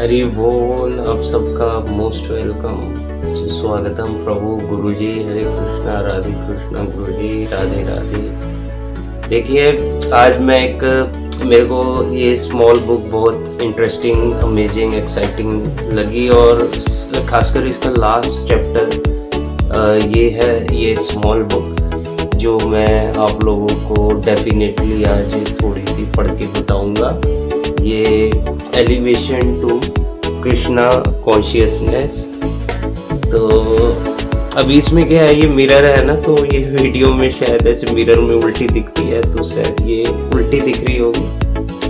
हरि बोल। आप सबका मोस्ट वेलकम, सुस्वागतम प्रभु गुरुजी। हरे कृष्णा, राधे कृष्णा गुरुजी, राधे राधे। देखिए, आज मैं मेरे को ये स्मॉल बुक बहुत इंटरेस्टिंग, अमेजिंग, एक्साइटिंग लगी और खासकर इसका लास्ट चैप्टर ये है, ये स्मॉल बुक जो मैं आप लोगों को डेफिनेटली आज थोड़ी सी पढ़ के बताऊंगा। ये एलिवेशन टू कृष्णा कॉन्शियसनेस। तो अभी इसमें क्या है, ये मिरर है ना, तो ये वीडियो में शायद ऐसे मिरर में उल्टी दिखती है, तो शायद ये उल्टी दिख रही होगी।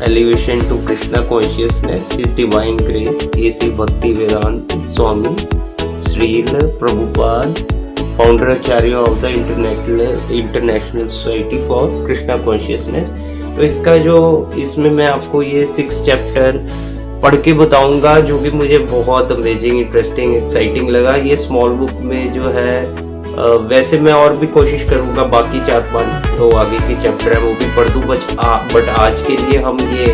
Elevation to Krishna consciousness is divine grace, A C Bhaktivedanta Swami Srila Prabhupada, founder Acharya of the International Society for Krishna consciousness. तो इसका जो इसमें मैं आपको ये 6 चैप्टर पढ़ के बताऊंगा, जो कि मुझे बहुत अमेजिंग, इंटरेस्टिंग, एक्साइटिंग लगा। ये स्मॉल बुक में जो है वैसे मैं और भी कोशिश करूंगा बाकी 4-5 तो आगे के चैप्टर है वो भी पढ़ दूं, बट आज के लिए हम ये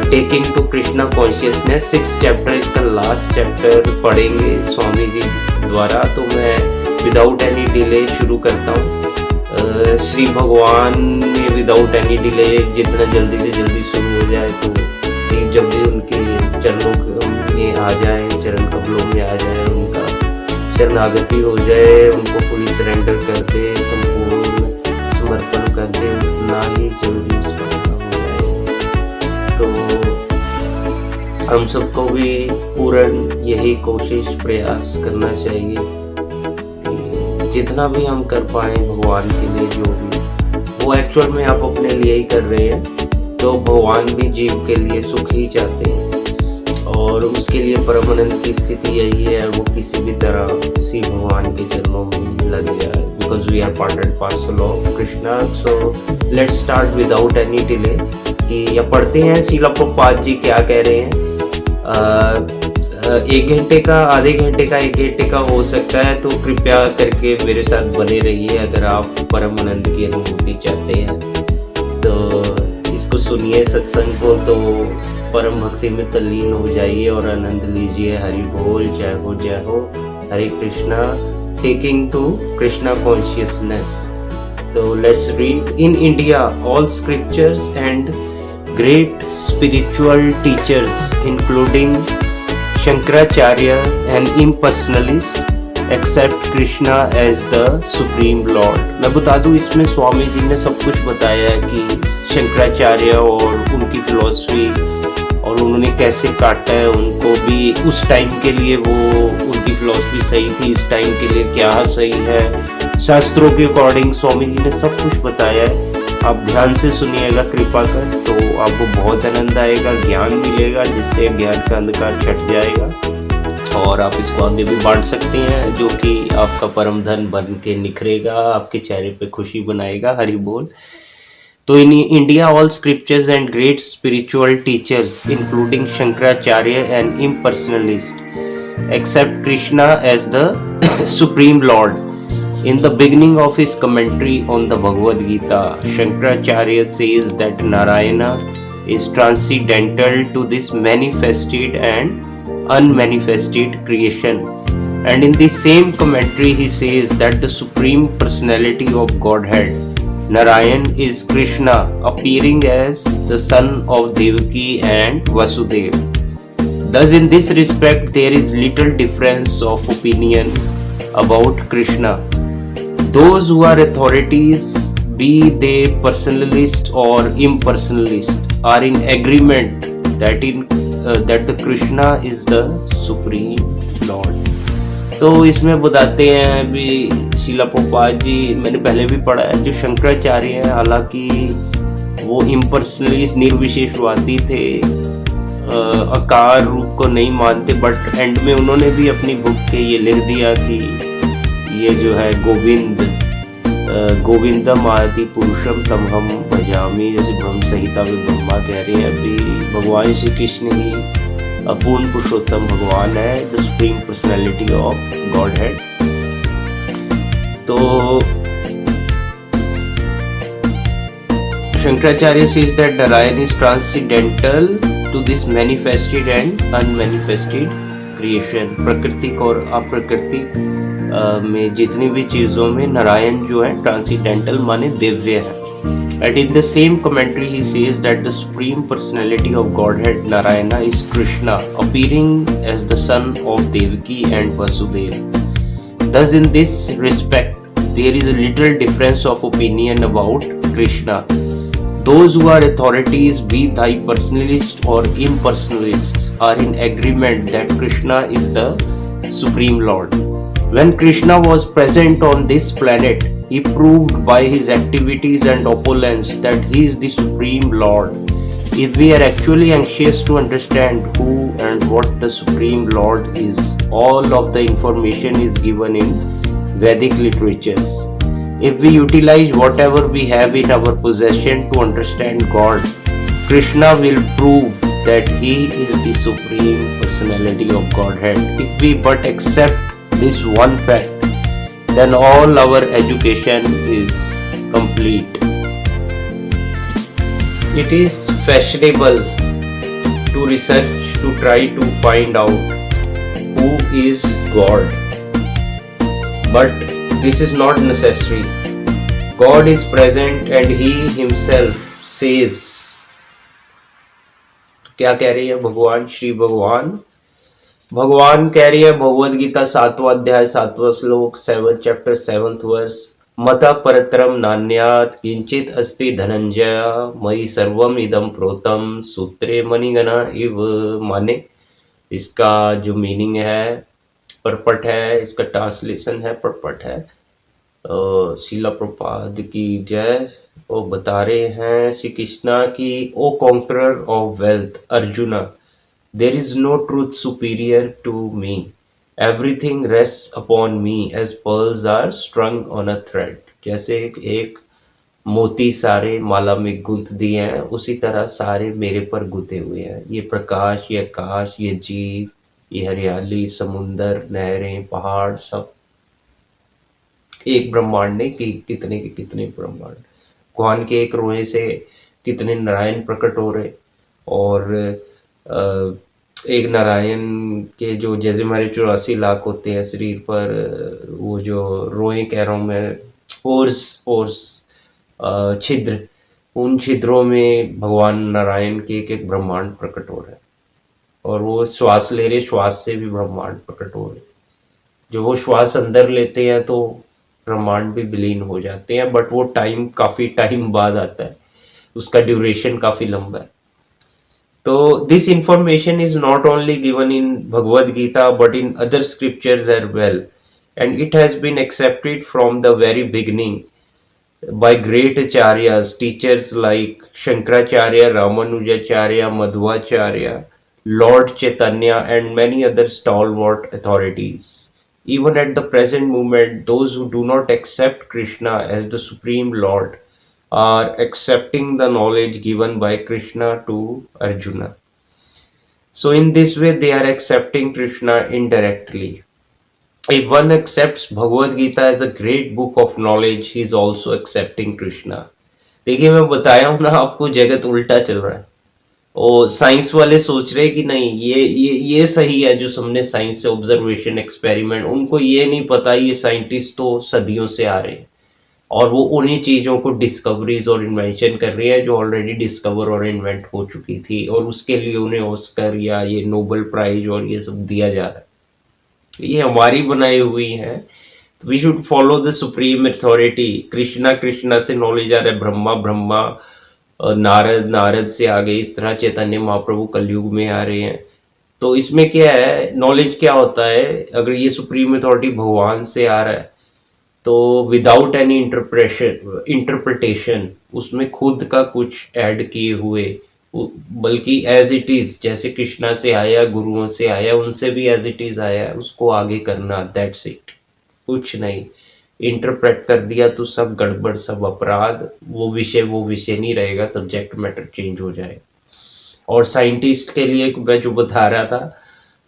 taking to Krishna consciousness 6 chapter, इसका लास्ट चैप्टर पढ़ेंगे स्वामी जी द्वारा। तो मैं विदाउट एनी डिले शुरू करता हूँ। श्री भगवान ने विदाउट एनी डिले जितना जल्दी से जल्दी शुरू हो जाए, तो जब भी उनके चरणों में आ जाए, चरण कमलों में आ जाए, उनका शरणागति हो जाए, उनको पूरी सरेंडर कर दे, संपूर्ण समर्पण कर दे, उतना ही जल्दी उसका हो जाए। तो हम सबको भी पूर्ण यही कोशिश प्रयास करना चाहिए, जितना भी हम कर पाए भगवान के लिए, जो भी वो एक्चुअल में आप अपने लिए ही कर रहे हैं, तो भगवान भी जीव के लिए सुख ही चाहते हैं और उसके लिए परमानंद की स्थिति यही है, वो किसी भी तरह श्री भगवान के चरणों में लग जाए, because we are part and parcel of Krishna. So let's start without any delay कि या पढ़ते हैं श्रील प्रभुपाद जी क्या कह रहे हैं। 1 घंटे का, आधे घंटे का, 1 घंटे का हो सकता है, तो कृपया करके मेरे साथ बने रहिए अगर आप परम आनंद की अनुभूति चाहते हैं। तो इसको सुनिए सत्संग को, तो परम भक्ति में तल्लीन हो जाइए और आनंद लीजिए। हरि बोल, जय हो जय हो, Hare Krishna. Taking to Krishna consciousness. तो let's read. In India all scriptures and great spiritual teachers including Shankaracharya, an impersonalist, accept Krishna as the Supreme Lord। मैं बता दूं, इसमें स्वामी जी ने सब कुछ बताया है कि शंकराचार्य और उनकी फिलॉसफी और उन्होंने कैसे काटा है उनको भी। उस टाइम के लिए वो उनकी फिलॉसफी सही थी, इस टाइम के लिए क्या सही है, शास्त्रों के अकॉर्डिंग स्वामी जी ने सब कुछ बताया है। आप ध्यान से सुनिएगा कृपा कर, तो आपको बहुत आनंद आएगा, ज्ञान मिलेगा, जिससे ज्ञान का अंधकार छट जाएगा और आप इसको आगे भी बांट सकते हैं, जो कि आपका परम धन बन के निखरेगा, आपके चेहरे पे खुशी बनाएगा। हरि बोल। तो in India all scriptures and great spiritual teachers including Shankaracharya and impersonalist accept Krishna as the supreme lord. In the beginning of his commentary on the Bhagavad Gita, Shankaracharya says that Narayana is transcendental to this manifested and unmanifested creation. And in the same commentary he says that the Supreme Personality of Godhead, Narayan, is Krishna, appearing as the son of Devaki and Vasudev. Thus in this respect there is little difference of opinion about Krishna. Those who are authorities, be they personalist or impersonalist, are in agreement that the Krishna is the Supreme Lord। तो इसमें बताते हैं अभी श्रील प्रभुपाद जी, मैंने पहले भी पढ़ा है, जो शंकराचार्य हैं, हालांकि वो इम्पर्सनलिस्ट निर्विशेषवादी थे, आकार रूप को नहीं मानते, बट एंड में उन्होंने भी अपनी बुक के ये लिख दिया कि ये जो है गोविंदम आदि पुरुषम तमहम भजामि, जैसे ब्रह्म संहिता में ब्रह्मा कह रहे हैं। अभी भगवान श्री कृष्ण ही अपूर्ण पुरुषोत्तम भगवान है, the supreme personality of God head. तो Shankaracharya says that Narayan is transcendental to this manifested and unmanifested creation. प्राकृतिक और अप्राकृतिक में जितनी भी चीजों में नारायण जो है ट्रांसीडेंटल माने दिव्य है. And in the same commentary he says that the supreme personality of Godhead Narayana is Krishna, appearing as the son of Devaki and Vasudeva. Thus in this respect there is a little difference of opinion about Krishna. Those who are authorities, be they personalists or impersonalists, are in agreement that Krishna is the Supreme Lord. When Krishna was present on this planet, he proved by his activities and opulence that he is the Supreme Lord. If we are actually anxious to understand who and what the Supreme Lord is, all of the information is given in Vedic literatures. If we utilize whatever we have in our possession to understand God, Krishna will prove that he is the Supreme Personality of Godhead. If we but accept this one fact, then all our education is complete. It is fashionable to research, to try to find out who is God. But this is not necessary. God is present and He Himself says. क्या कह रही है भगवान श्री भगवान कह रही है भगवद गीता 7वां अध्याय 7वां श्लोक 7 चैप्टर 7th वर्स. मता परतरम नान्यात् किंचित अस्ति धनंजय मयि सर्वम इदम प्रोतम सूत्रे मणिगणा इव. माने इसका जो मीनिंग है परपट है, इसका ट्रांसलेशन है परपट है. शीला प्रपाद की जय. वो बता रहे हैं श्री कृष्णा की O conqueror of wealth Arjuna, there is no truth superior to me. Everything rests upon me as pearls are strung on a thread. जैसे एक मोती सारे माला में गुंथ दिए हैं, उसी तरह सारे मेरे पर गुंथे हुए हैं. ये प्रकाश, ये आकाश, ये जीव, ये हरियाली, समुंदर, नहरें, पहाड़, सब एक ब्रह्मांड ने कि कितने के कितने ब्रह्मांड. भगवान के एक रोए से कितने नारायण प्रकट हो रहे. और एक नारायण के जो जैसे हमारे 84 लाख होते हैं शरीर पर, वो जो रोए कह रहा हूँ मैं, पोर्स छिद्र, उन छिद्रों में भगवान नारायण के एक ब्रह्मांड प्रकट हो रहे हैं. और वो श्वास ले रहे, श्वास से भी ब्रह्मांड प्रकट हो रहे. जो वो श्वास अंदर लेते हैं तो ब्रह्मांड भी विलीन हो जाते हैं, बट वो टाइम काफ़ी टाइम बाद आता है, उसका ड्यूरेशन काफ़ी लंबा है. So this information is not only given in Bhagavad Gita but in other scriptures as well, and it has been accepted from the very beginning by great acharyas, teachers like Shankaracharya, Ramanujacharya, Madhvacharya, Lord Chaitanya and many other stalwart authorities. Even at the present moment, those who do not accept Krishna as the Supreme Lord are accepting the knowledge given by Krishna to Arjuna. So in this way they are accepting Krishna indirectly. If one accepts Bhagavad Gita as a great book of knowledge, he is also accepting Krishna. देखिए मैं बताया हूँ ना आपको, जगत उल्टा चल रहा है. और साइंस वाले सोच रहे कि नहीं ये सही है, जो हमने साइंस से ऑब्जर्वेशन एक्सपेरिमेंट, उनको ये नहीं पता ये साइंटिस्ट तो सदियों से आ रहे हैं और वो उन्हीं चीज़ों को डिस्कवरीज और इन्वेंशन कर रही है जो ऑलरेडी डिस्कवर और इन्वेंट हो चुकी थी, और उसके लिए उन्हें ऑस्कर या ये नोबेल प्राइज और ये सब दिया जा रहा है. ये हमारी बनाई हुई है. तो we should follow the supreme authority. Krishna से नॉलेज आ रहा है, ब्रह्मा नारद से आगे, इस तरह चैतन्य महाप्रभु कलयुग में आ रहे हैं. तो इसमें क्या है, नॉलेज क्या होता है, अगर ये सुप्रीम अथॉरिटी भगवान से आ रहा है तो विदाउट एनी इंटरप्रिटेशन उसमें खुद का कुछ ऐड किए हुए, बल्कि एज इट इज, जैसे कृष्णा से आया, गुरुओं से आया, उनसे भी एज इट इज आया, उसको आगे करना, दैट्स इट. कुछ नहीं. इंटरप्रेट कर दिया तो सब गड़बड़, सब अपराध, वो विषय नहीं रहेगा, सब्जेक्ट मैटर चेंज हो जाए. और साइंटिस्ट के लिए मैं जो बता रहा था,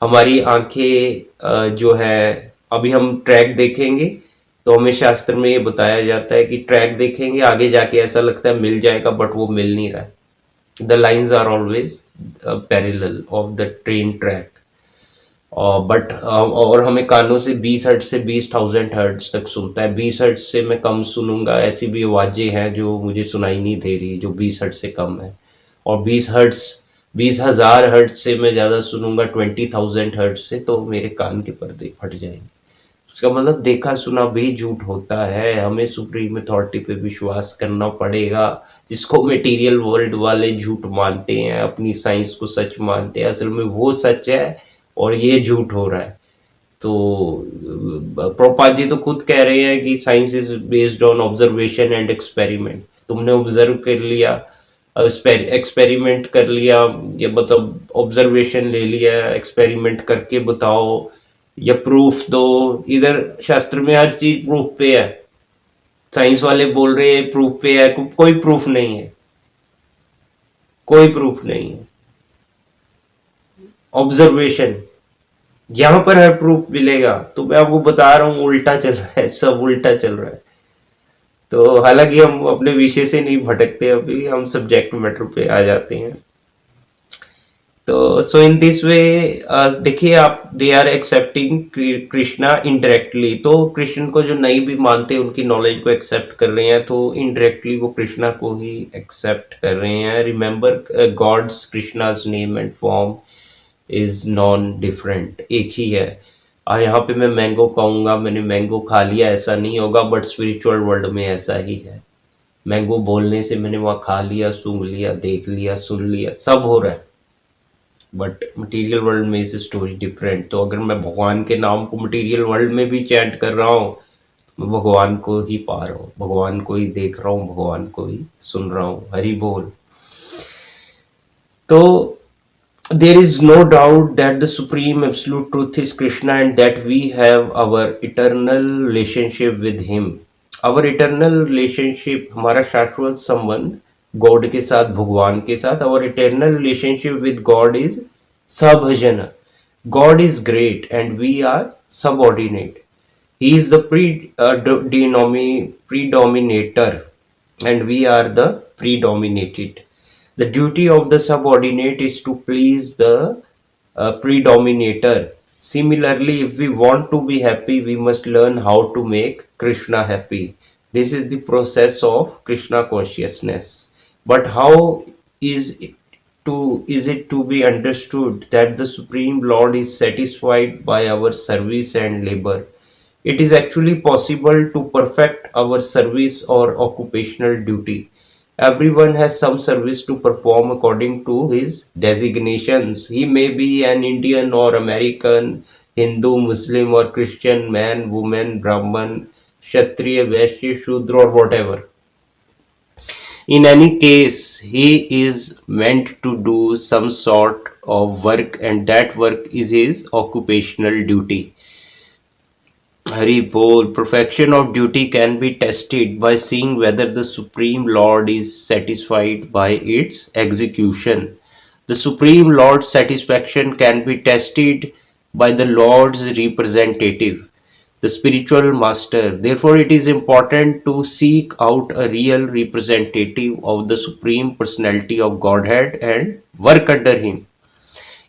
हमारी आंखें जो है, अभी हम ट्रैक देखेंगे तो हमें शास्त्र में ये बताया जाता है कि ट्रैक देखेंगे, आगे जाके ऐसा लगता है मिल जाएगा, बट वो मिल नहीं रहा है. The lines are always parallel of the train track. But और हमें कानों से 20 हर्ट्ज से 20,000 हर्ट्ज तक सुनता है। 20 हर्ट्ज से मैं कम सुनूंगा, ऐसी भी आवाजें हैं जो मुझे सुनाई नहीं दे रही, जो 20 हर्ट्ज से कम है। और 20,000 हर्ट्ज से मैं ज़्यादा सुनूंगा 20,000 हर्ट्ज से, तो मेरे कान के पर्दे फट जाएंगे। उसका मतलब देखा सुना भी झूठ होता है। हमें सुप्रीम अथॉरिटी पे विश्वास करना पड़ेगा, जिसको मटेरियल वर्ल्ड वाले झूठ मानते हैं, अपनी साइंस को सच मानते हैं, असल में वो सच है और ये झूठ हो रहा है। तो प्रभुपाद जी तो खुद कह रहे हैं कि science is based on observation and experiment. तुमने ऑब्जर्व कर लिया, एक्सपेरिमेंट कर लिया, ये मतलब ऑब्जर्वेशन ले लिया, एक्सपेरिमेंट करके बताओ या प्रूफ दो। इधर शास्त्र में हर चीज प्रूफ पे है। साइंस वाले बोल रहे हैं प्रूफ पे है, कोई प्रूफ नहीं है, कोई प्रूफ नहीं है। ऑब्जर्वेशन, यहां पर हर प्रूफ मिलेगा। तो मैं आपको बता रहा हूं उल्टा चल रहा है, सब उल्टा चल रहा है। तो हालांकि हम अपने विषय से नहीं भटकते, अभी हम सब्जेक्ट मैटर पे आ जाते हैं। तो सो इन दिस वे देखिए आप, they are accepting Krishna indirectly. तो कृष्ण को जो नहीं भी मानते उनकी नॉलेज को एक्सेप्ट कर रहे हैं, तो इनडायरेक्टली वो कृष्णा को ही एक्सेप्ट कर रहे हैं। Remember god's Krishna's name and form is non different, एक ही है। यहाँ पे मैं मैंगो खाऊंगा, मैंने मैंगो खा लिया, ऐसा नहीं होगा, बट स्पिरिचुअल वर्ल्ड में ऐसा ही है। मैंगो बोलने से मैंने वहां खा लिया, सूंघ लिया, देख लिया, सुन लिया, सब हो रहा है, बट मटेरियल वर्ल्ड में इज स्टोरी डिफरेंट। तो अगर मैं भगवान के नाम को मटेरियल वर्ल्ड में भी चैंट कर रहा हूँ, मैं भगवान को ही पा रहा हूँ, भगवान को ही देख रहा हूँ, भगवान को ही सुन रहा हूँ। हरि बोल। तो there is no doubt that the supreme absolute truth is Krishna and that we have our eternal relationship with him. Our eternal relationship, हमारा शाश्वत संबंध गॉड के साथ, भगवान के साथ। our eternal relationship with God is sabhajana. God is great and we are subordinate. He is the predominator and we are the predominated. The duty of the subordinate is to please the predominator. Similarly, if we want to be happy, we must learn how to make Krishna happy. This is the process of Krishna consciousness. But how is it to be understood that the Supreme Lord is satisfied by our service and labor? It is actually possible to perfect our service or occupational duty. Everyone has some service to perform according to his designations. He may be an Indian or American, Hindu, Muslim or Christian, man, woman, Brahman, Kshatriya, Vaishya, Shudra or whatever. In any case, he is meant to do some sort of work and that work is his occupational duty. Hari Bol, perfection of duty can be tested by seeing whether the Supreme Lord is satisfied by its execution. The Supreme Lord's satisfaction can be tested by the Lord's representative, the spiritual master. Therefore, it is important to seek out a real representative of the Supreme Personality of Godhead and work under him.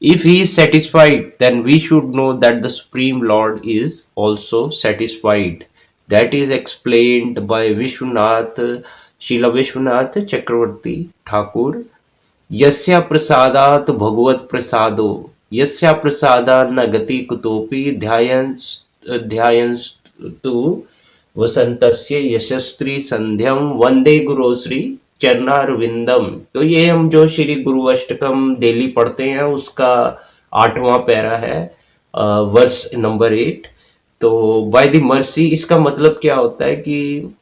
If he is satisfied, then we should know that the Supreme Lord is also satisfied. That is explained by Vishwanath, Srila Vishwanath Chakravarti Thakur. Yasya prasadat bhagavad prasado, yasya prasada nagati kutopi ध्यायंस tu वसंतस्य यशस्त्री संध्यम वंदे गुरु श्री चरणारविंदम। तो ये हम जो श्री गुरु Ashtakam daily पढ़ते हैं उसका 8वां para है, verse number 8। तो by the mercy, इसका मतलब क्या होता है कि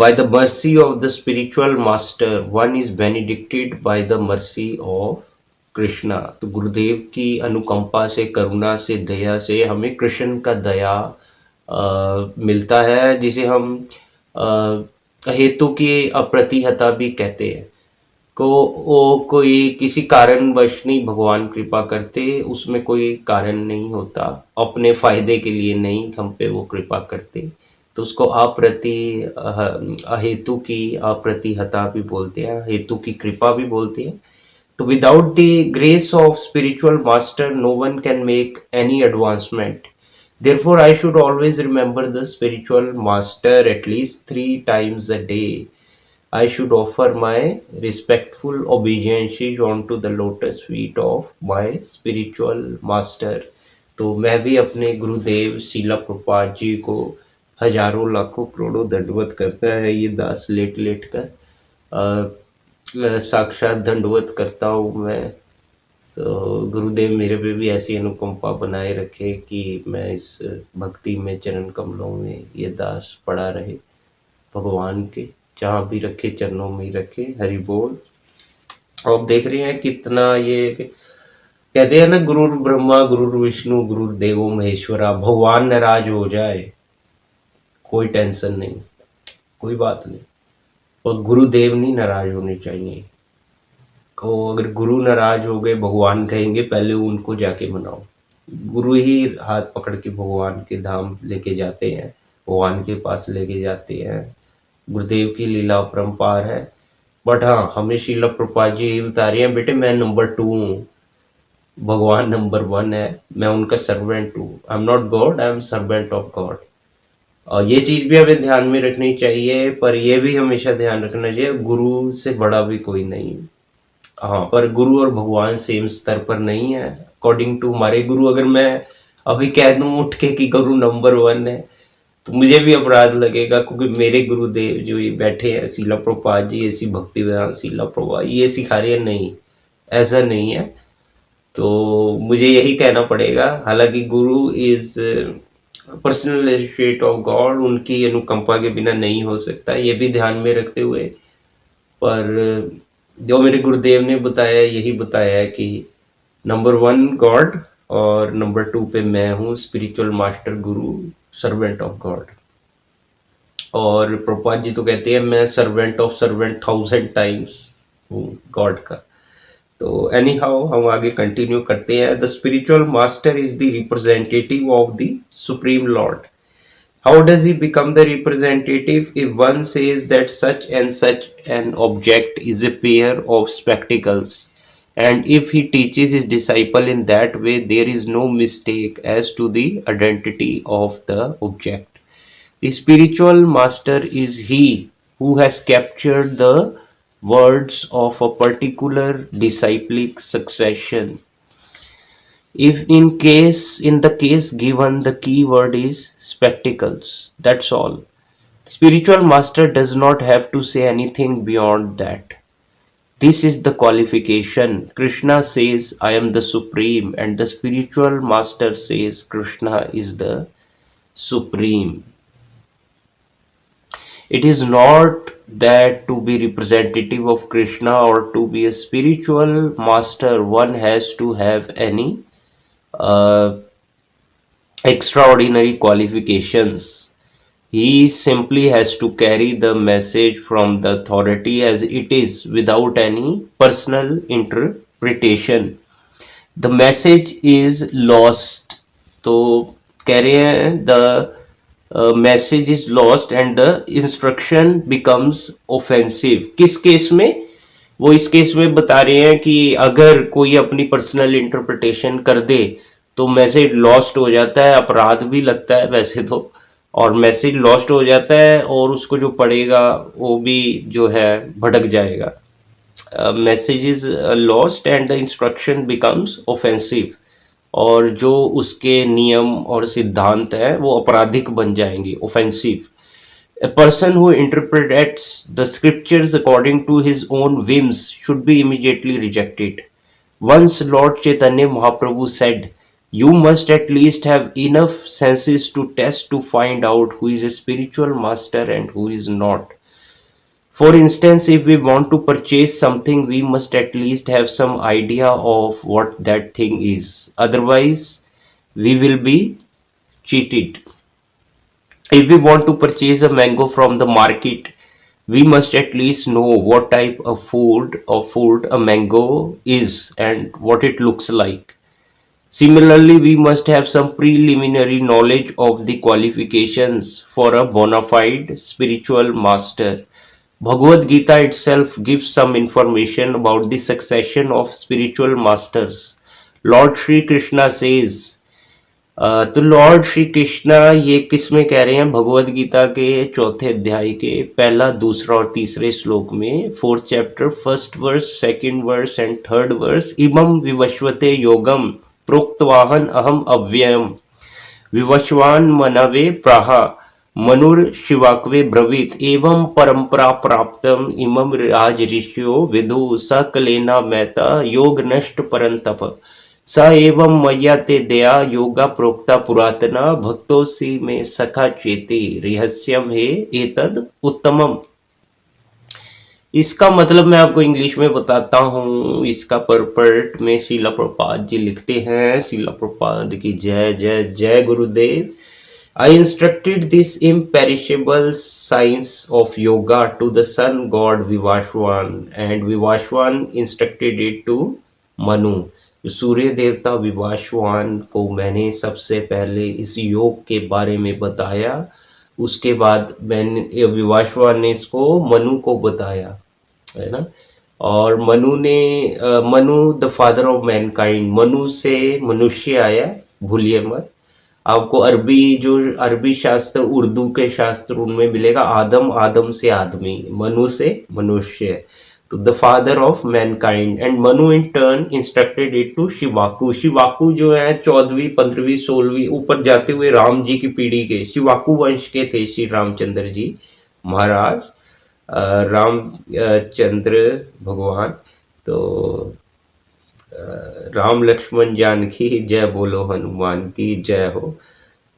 by the mercy of the spiritual master one is benedicted by the mercy of Krishna. तो गुरुदेव की अनुकंपा से, करुणा से, दया से हमें कृष्ण का दया मिलता है, जिसे हम हेतु की अप्रतिहता भी कहते हैं। वो कोई किसी कारणवश नहीं भगवान कृपा करते, उसमें कोई कारण नहीं होता, अपने फायदे के लिए नहीं हम पे वो कृपा करते। तो उसको अहेतु की अप्रतिहता भी बोलते हैं, हेतु की कृपा भी बोलते हैं। तो without the grace of spiritual master no one can make any advancement. Therefore, I should always remember the spiritual master at least 3 times a day. I should offer my respectful obeisances onto the lotus feet of my spiritual master. तो मैं भी अपने गुरुदेव शिला प्रभुपाद जी को हजारों लाखों करोड़ों दंडवत करता है ये दास लेट लेट कर। साक्षात दंडवत करता हूँ मैं। तो गुरुदेव मेरे पे भी ऐसी अनुकंपा बनाए रखे कि मैं इस भक्ति में चरण कमलों में ये दास पड़ा रहे, भगवान के जहाँ भी रखे चरणों में ही रखे। हरि बोल। आप देख रहे हैं कितना ये कहते हैं ना, गुरु ब्रह्मा गुरु विष्णु गुरु देवो महेश्वरा। भगवान नाराज हो जाए कोई टेंशन नहीं, कोई बात नहीं, और गुरुदेव नहीं नाराज होने चाहिए। को अगर गुरु नाराज हो गए, भगवान कहेंगे पहले उनको जाके मनाओ। गुरु ही हाथ पकड़ के भगवान के धाम लेके जाते हैं, भगवान के पास लेके जाते हैं। गुरुदेव की लीला अपरंपार है। बट हाँ, हमें श्रील प्रभुपाद जी यही बता रहे हैं, बेटे मैं नंबर 2 हूँ, भगवान नंबर 1 है, मैं उनका सर्वेंट हूँ। I am not God, I am servant of God. और ये चीज भी हमें ध्यान में रखनी चाहिए, पर यह भी हमेशा ध्यान रखना चाहिए गुरु से बड़ा भी कोई नहीं। हाँ, पर गुरु और भगवान सेम स्तर पर नहीं है। अकॉर्डिंग टू हमारे गुरु, अगर मैं अभी कह दूं उठ के कि गुरु नंबर 1 है तो मुझे भी अपराध लगेगा, क्योंकि मेरे गुरुदेव जो ये बैठे हैं शिला प्रभुपाद जी, ऐसी भक्ति वेदांत शिला प्रभुपाद ये सिखा रहे हैं, नहीं ऐसा नहीं है। तो मुझे यही कहना पड़ेगा। हालांकि गुरु is personal associate of God, उनकी अनुकंपा के बिना नहीं हो सकता, ये भी ध्यान में रखते हुए। पर जो मेरे गुरुदेव ने बताया यही बताया है कि नंबर 1 गॉड और नंबर 2 पे मैं हूँ, spiritual master Guru, servant of God. और प्रभुपाद जी तो कहते हैं मैं सर्वेंट ऑफ सर्वेंट 1000 टाइम्स हूँ गॉड का। तो एनी हाउ हम आगे कंटिन्यू करते हैं। The spiritual master is the representative of the supreme Lord. How does he become the representative? If one says that such and such an object is a pair of spectacles, and if he teaches his disciple in that way, there is no mistake as to the identity of the object. The spiritual master is he who has captured the words of a particular disciplic succession. If in the case given the key word is spectacles, that's all. Spiritual master does not have to say anything beyond that. This is the qualification. Krishna says I am the supreme, and the spiritual master says Krishna is the supreme. It is not that to be representative of Krishna or to be a spiritual master one has to have any extraordinary qualifications. He simply has to carry the message from the authority as it is without any personal interpretation. The message is lost. तो कह रहे हैं the message is lost and the instruction becomes offensive. किस case में? वो इस case में बता रहे हैं कि अगर कोई अपनी पर्सनल इंटरप्रिटेशन कर दे तो मैसेज लॉस्ट हो जाता है, अपराध भी लगता है वैसे तो, और मैसेज लॉस्ट हो जाता है और उसको जो पढ़ेगा वो भी जो है भटक जाएगा। Message is lost and the instruction becomes offensive, और जो उसके नियम और सिद्धांत है वो आपराधिक बन जाएंगे, offensive. A person who interprets the scriptures according to his own whims should be immediately rejected. Once Lord Chaitanya Mahaprabhu said, you must at least have enough senses to test to find out who is a spiritual master and who is not. For instance, if we want to purchase something, we must at least have some idea of what that thing is. Otherwise, we will be cheated. If we want to purchase a mango from the market, we must at least know what type of food a mango is and what it looks like. Similarly, we must have some preliminary knowledge of the qualifications for a bona fide spiritual master. Bhagavad Gita itself gives some information about the succession of spiritual masters. Lord Shri Krishna says, तो Lord Shri Krishna ये किस में कह रहे हैं? भगवद गीता के चौथे अध्याय के पहला, दूसरा और तीसरे श्लोक में, fourth chapter, first verse, second verse and third verse, इमं विवस्वते योगम प्रोक्तवाहन अहम अव्ययम विवस्वान मनवे प्राह मनुर्शिवाक्वे ब्रवीत एवं परंपरा प्राप्तम इमं राज ऋषियो विदु सकलेना मैता योग नष्ट परंतप स एवं मय्या ते दया योगा प्रोक्ता पुरातना भक्तोसी में सखा चेते रहस्यम है एतद उत्तमम। इसका मतलब मैं आपको इंग्लिश में बताता हूँ। इसका परपर्ट में शीला प्रपात जी लिखते हैं, शीला प्रपात की जय जय जय गुरुदेव। I instructed this imperishable science of yoga to the sun god Vivaswan and Vivaswan instructed it to Manu। सूर्य देवता विवाशवान को मैंने सबसे पहले इस योग के बारे में बताया, उसके बाद मैंने विवाशवान ने इसको मनु को बताया, है ना। और Manu the father of Mankind, Manu से मनुष्य आया, भूलिए मत। आपको अरबी शास्त्र, उर्दू के शास्त्र उनमें मिलेगा आदम, आदम से आदमी, मनु से मनुष्य। तो the father of mankind and Manu in turn instructed it to Ikshvaku. Ikshvaku जो है 14वीं 15वीं 16वीं ऊपर जाते हुए राम जी की पीढ़ी के शिवाकू वंश के थे श्री रामचंद्र जी महाराज, रामचंद्र भगवान। तो राम लक्ष्मण जानकी जय बोलो, हनुमान की जय हो,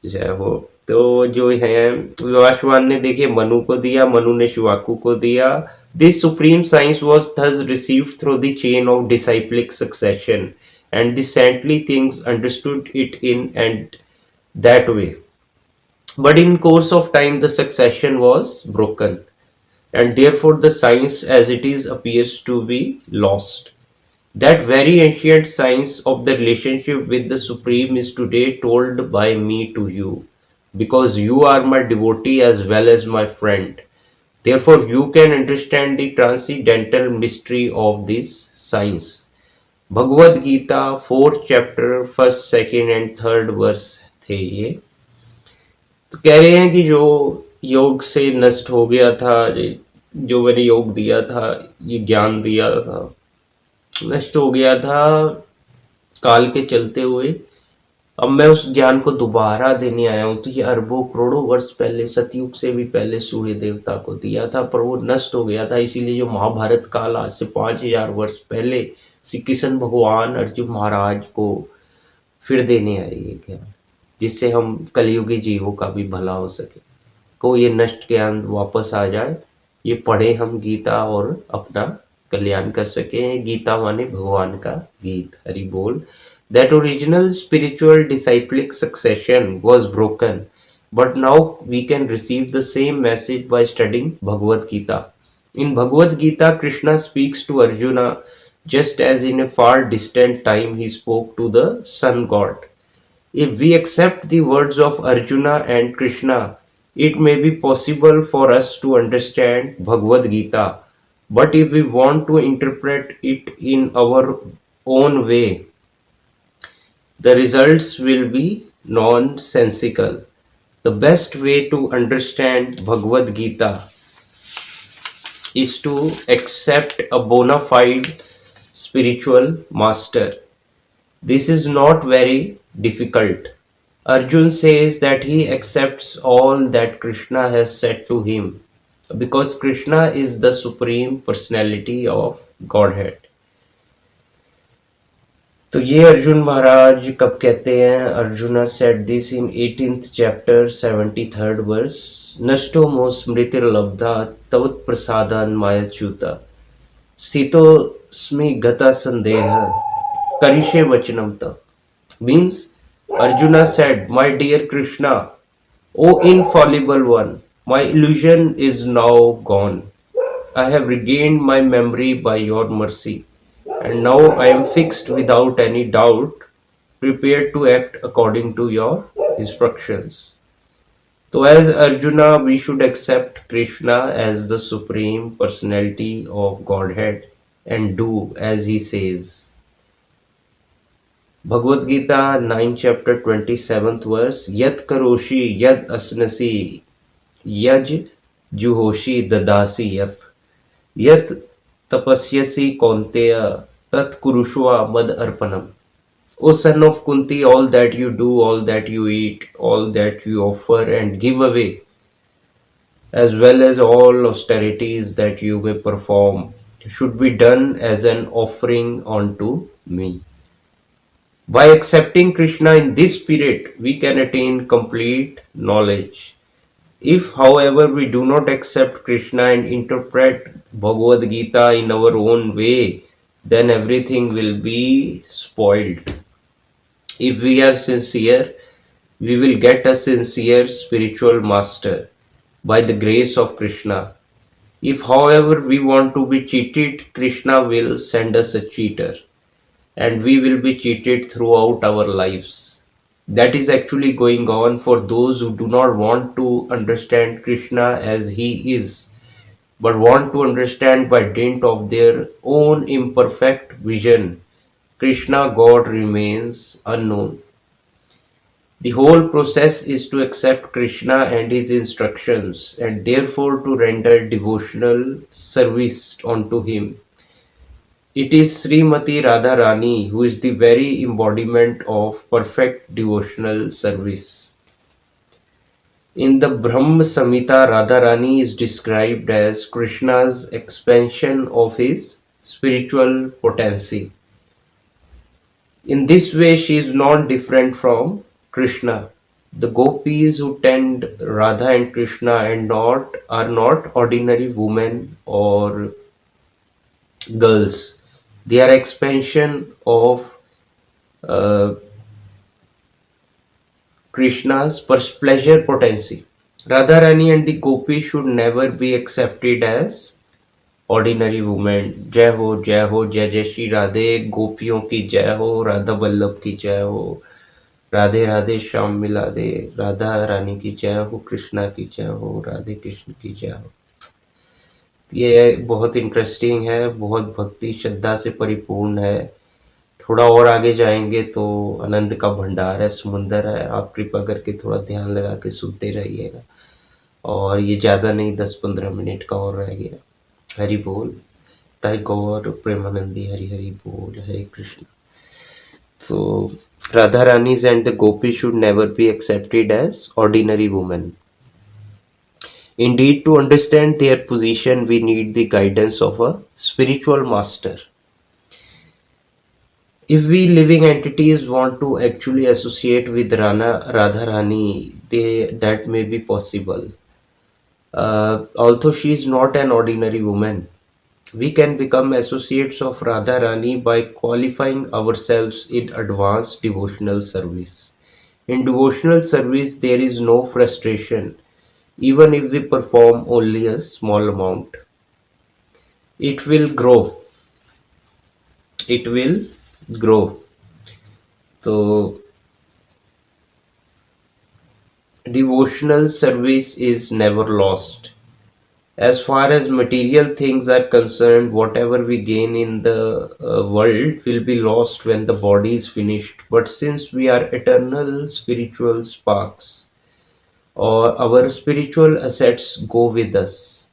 जय हो। तो जो है विवाशवान ने देखिए मनु को दिया, मनु ने शिवाकू को दिया। This supreme science was thus received through the chain of disciplic succession, and the saintly kings understood it in and that way. But in course of time, the succession was broken, and therefore the science as it is appears to be lost. That very ancient science of the relationship with the Supreme is today told by me to you, because you are my devotee as well as my friend. Therefore, you can understand the transcendental mystery of this science. Bhagavad Gita 4th chapter 1st, 2nd and 3rd verse थे ये। तो कह रहे हैं कि जो योग से नष्ट हो गया था, जो मैंने योग दिया था, ये ज्ञान दिया था, नष्ट हो गया था काल के चलते हुए। अब मैं उस ज्ञान को दोबारा देने आया हूं। तो ये अरबों करोड़ों वर्ष पहले, सतयुग से भी पहले सूर्य देवता को दिया था, पर वो नष्ट हो गया था। इसीलिए जो महाभारत काल आज से 5000 वर्ष पहले श्री कृष्ण भगवान अर्जुन महाराज को फिर देने आए ये ज्ञान, जिससे हम कलयुगी जीवों का भी भला हो सके, को ये नष्ट ज्ञान वापस आ जाए, ये पढ़े हम गीता और अपना कल्याण कर सके। गीता माने भगवान का गीत, हरि बोल। That original spiritual disciplic succession was broken, but now we can receive the same message by studying Bhagavad Gita. In Bhagavad Gita, Krishna speaks to Arjuna just as in a far distant time he spoke to the sun god. If we accept the words of Arjuna and Krishna, it may be possible for us to understand Bhagavad Gita. But if we want to interpret it in our own way, the results will be nonsensical. The best way to understand Bhagavad Gita is to accept a bona fide spiritual master. This is not very difficult. Arjun says that he accepts all that Krishna has said to him because Krishna is the supreme personality of Godhead. तो ये अर्जुन महाराज कब कहते हैं? Arjuna said this in 18th chapter 73rd verse. नष्टो मो स्मृतिर्लब्धा तव प्रसादान मायाच्युता सीतोस्मि गता संदेह करिष्ये वचनम तव। Means Arjuna said, my dear Krishna, O infallible one, my illusion is now gone. I have regained my memory by your mercy, and now I am fixed without any doubt prepared to act according to your instructions. So, as Arjuna, we should accept Krishna as the supreme personality of Godhead and do as he says. Bhagavad Gita 9 chapter 27th verse Yat karoshi yad asnasi yaj juhoshi dadasi yat tapasyasi kaunteya tat kurushva mad arpanam. O son of Kunti, all that you do, all that you eat, all that you offer and give away, as well as all austerities that you may perform, should be done as an offering unto me. By accepting Krishna in this spirit, we can attain complete knowledge. If, however, we do not accept Krishna and interpret Bhagavad Gita in our own way, then everything will be spoiled. If we are sincere, we will get a sincere spiritual master by the grace of Krishna. If, however, we want to be cheated, Krishna will send us a cheater and we will be cheated throughout our lives. That is actually going on for those who do not want to understand Krishna as he is, but want to understand by dint of their own imperfect vision. Krishna, God, remains unknown. The whole process is to accept Krishna and his instructions and therefore to render devotional service unto him. It is Srimati Radharani who is the very embodiment of perfect devotional service. In the Brahma Samhita, Radharani is described as Krishna's expansion of his spiritual potency. In this way, she is not different from Krishna. The gopis who tend Radha and Krishna are not ordinary women or girls. They are expansion of uh, Krishna's pleasure potency. Radharani and the gopis should never be accepted as ordinary women. जय हो जय जय श्री राधे, गोपियों की जय हो, राधा वल्लभ की जय हो, राधे राधे श्याम मिला दे, राधा रानी की जय हो, कृष्णा की जय हो, राधे कृष्ण की जय हो. ये बहुत इंटरेस्टिंग है, बहुत भक्ति श्रद्धा से परिपूर्ण है. थोड़ा और आगे जाएंगे तो आनंद का भंडार है, समुंदर है. आप कृपा करके थोड़ा ध्यान लगा के सुनते रहिएगा. और ये ज़्यादा नहीं, 10-15 मिनट का और रह गया. हरि बोल. ताई गौर प्रेमानंदी, हरि हरि बोल, हरे Krishna. So Radha Ranis and the gopis should never be accepted as ordinary women. Indeed, to understand their position, we need the guidance of a spiritual master. If we living entities want to actually associate with Radharani, that may be possible. Although she is not an ordinary woman, we can become associates of Radharani by qualifying ourselves in advanced devotional service. In devotional service, there is no frustration, even if we perform only a small amount. It will grow. It will grow. So, devotional service is never lost. As far as material things are concerned, whatever we gain in the world will be lost when the body is finished. But since we are eternal spiritual sparks, or our spiritual assets go with us,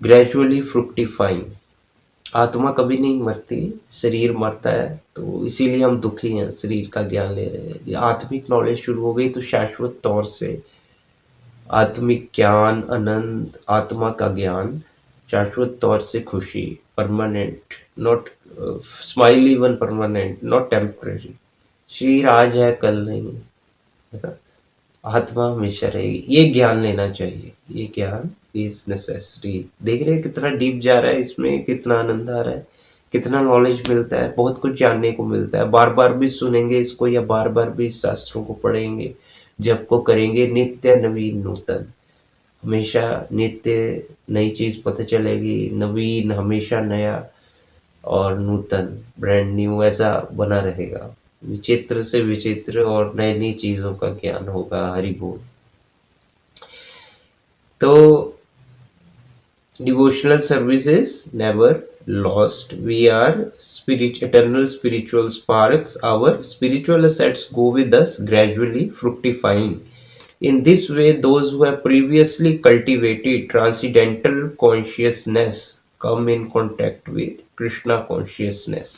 gradually fructifying. आत्मा कभी नहीं मरती, शरीर मरता है, तो इसीलिए हम दुखी हैं, शरीर का ज्ञान ले रहे हैं. आत्मिक नॉलेज शुरू हो गई तो शाश्वत तौर से आत्मिक ज्ञान, आनंद, आत्मा का ज्ञान, शाश्वत तौर से खुशी, permanent, not smile, even permanent, not temporary. शरीर आज है, कल नहीं है, आत्मा हमेशा रहेगी. ये ज्ञान लेना चाहिए. ये ज्ञान इज नेसेसरी. देख रहे हैं कितना डीप जा रहा है इसमें, कितना आनंद आ रहा है, कितना नॉलेज मिलता है, बहुत कुछ जानने को मिलता है. बार बार भी सुनेंगे इसको या बार बार भी शास्त्रों को पढ़ेंगे, जब को करेंगे, नित्य नवीन नूतन, हमेशा नित्य नई चीज पता चलेगी, नवीन हमेशा नया और नूतन, ब्रांड न्यू, ऐसा बना रहेगा. विचित्र से विचित्र और नई नई चीजों का ज्ञान होगा। हरि बोल। तो devotional service is never lost. We are eternal spiritual sparks. Our spiritual assets go with us, gradually fructifying. In this way, those who have previously cultivated transcendental consciousness come in contact with Krishna consciousness.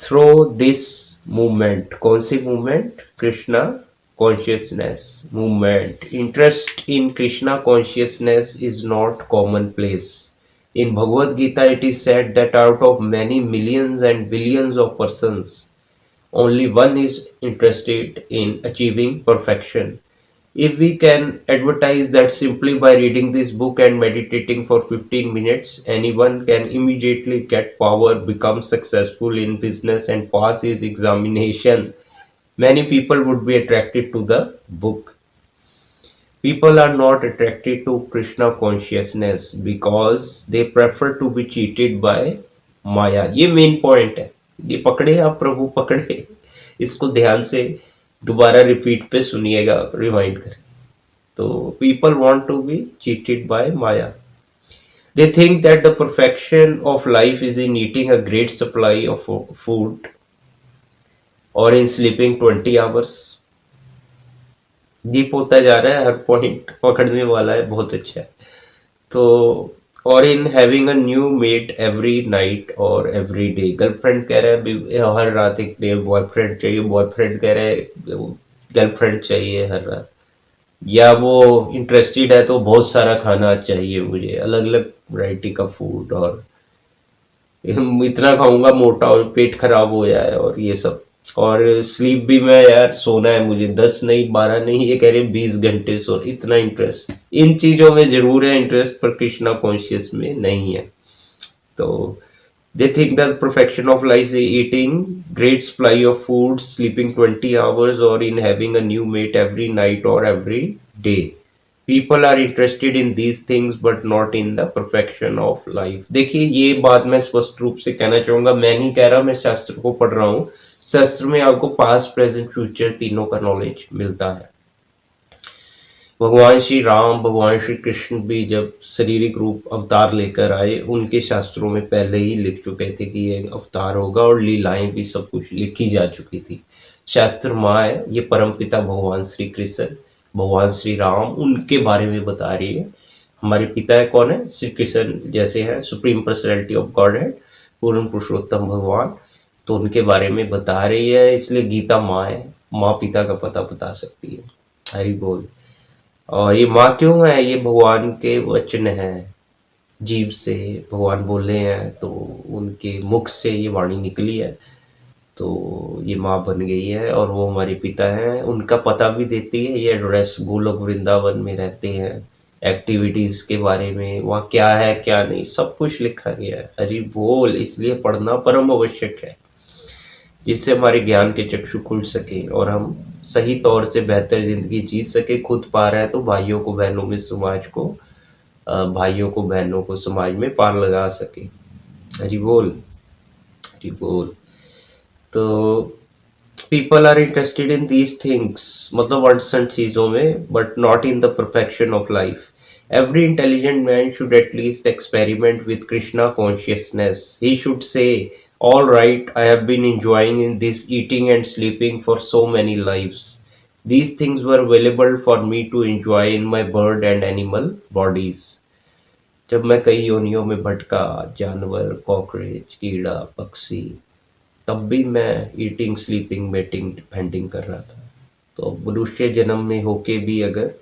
Through this movement, कौन सी movement? Krishna consciousness movement. Interest in Krishna consciousness is not commonplace. In Bhagavad Gita, it is said that out of many millions and billions of persons, only one is interested in achieving perfection. If we can advertise that simply by reading this book and meditating for 15 minutes, anyone can immediately get power, become successful in business, and pass his examination, many people would be attracted to the book. People are not attracted to Krishna consciousness because they prefer to be cheated by Maya. ये main point है। ये पकड़े आप, प्रभु पकड़े। इसको ध्यान से दोबारा रिपीट पे सुनिएगा, रिमाइंड करें। तो people want to be cheated by Maya. They think that the perfection of life is in eating a great supply of food or in sleeping 20 hours. Deep होता जा रहा है, हर पॉइंट पकड़ने वाला है, बहुत अच्छा है। तो और in having a new mate every night और एवरी डे। गर्लफ्रेंड कह रहा है हर रात एक डे बॉयफ्रेंड चाहिए, बॉयफ्रेंड कह रहा है गर्लफ्रेंड चाहिए हर रात, या वो इंटरेस्टेड है तो बहुत सारा खाना चाहिए मुझे, अलग अलग वैरायटी का फूड, और इतना खाऊंगा मोटा और पेट खराब हो जाए, और ये सब। और स्लीप भी मैं यार सोना है मुझे, 10 नहीं 12 नहीं, ये कह रहे 20 घंटे सो। इतना इंटरेस्ट इन चीजों में जरूर है इंटरेस्ट, पर कृष्णा कॉन्शियस में नहीं है। तो they think that perfection of life is eating great supply of food, sleeping 20 hours, or in having a new mate every night or every day. People are interested in these things but not in the perfection of life. देखिए ये बात मैं स्पष्ट रूप से कहना चाहूंगा, मैं नहीं कह रहा, मैं शास्त्र को पढ़ रहा हूँ। शास्त्र में आपको पास्ट प्रेजेंट फ्यूचर तीनों का नॉलेज मिलता है। भगवान श्री राम, भगवान श्री कृष्ण भी जब शारीरिक रूप अवतार लेकर आए, उनके शास्त्रों में पहले ही लिख चुके थे कि ये अवतार होगा, और लीलाएं भी सब कुछ लिखी जा चुकी थी। शास्त्र माँ है, ये परमपिता भगवान श्री कृष्ण, भगवान श्री राम, उनके बारे में बता रही है। हमारे पिता है कौन है? श्री कृष्ण जैसे है, सुप्रीम पर्सनैलिटी ऑफ गॉड है, पूर्ण पुरुषोत्तम भगवान, तो उनके बारे में बता रही है। इसलिए गीता माँ है, माँ पिता का पता बता सकती है। हरि बोल। और ये माँ क्यों है? ये भगवान के वचन है, जीव से भगवान बोले हैं, तो उनके मुख से ये वाणी निकली है, तो ये माँ बन गई है। और वो हमारे पिता हैं, उनका पता भी देती है। ये एड्रेस गोलोक वृंदावन में रहते हैं, एक्टिविटीज के बारे में, वहाँ क्या है क्या नहीं, सब कुछ लिखा गया है। हरि बोल। इसलिए पढ़ना परम आवश्यक है, जिससे हमारे ज्ञान के चक्षु खुल सके और हम सही तौर से बेहतर जिंदगी जी सके। खुद पा रहा है तो भाइयों को बहनों में समाज को, भाइयों को बहनों को समाज में पार लगा सके। हरि बोल, हरि बोल। तो people are interested in these things, मतलब अनसन चीजों में, but not in the perfection of life. Every intelligent man should at least experiment with Krishna consciousness. He should say, all right, I have been enjoying in this eating and sleeping for so many lives. These things were available for me to enjoy in my bird and animal bodies. जब मैं कई योनियों में भटका, जानवर, cockroach, कीड़ा, पक्षी, तब भी मैं ईटिंग, स्लीपिंग, मेटिंग, डिपेंडिंग कर रहा था। तो मनुष्य जन्म में होके भी अगर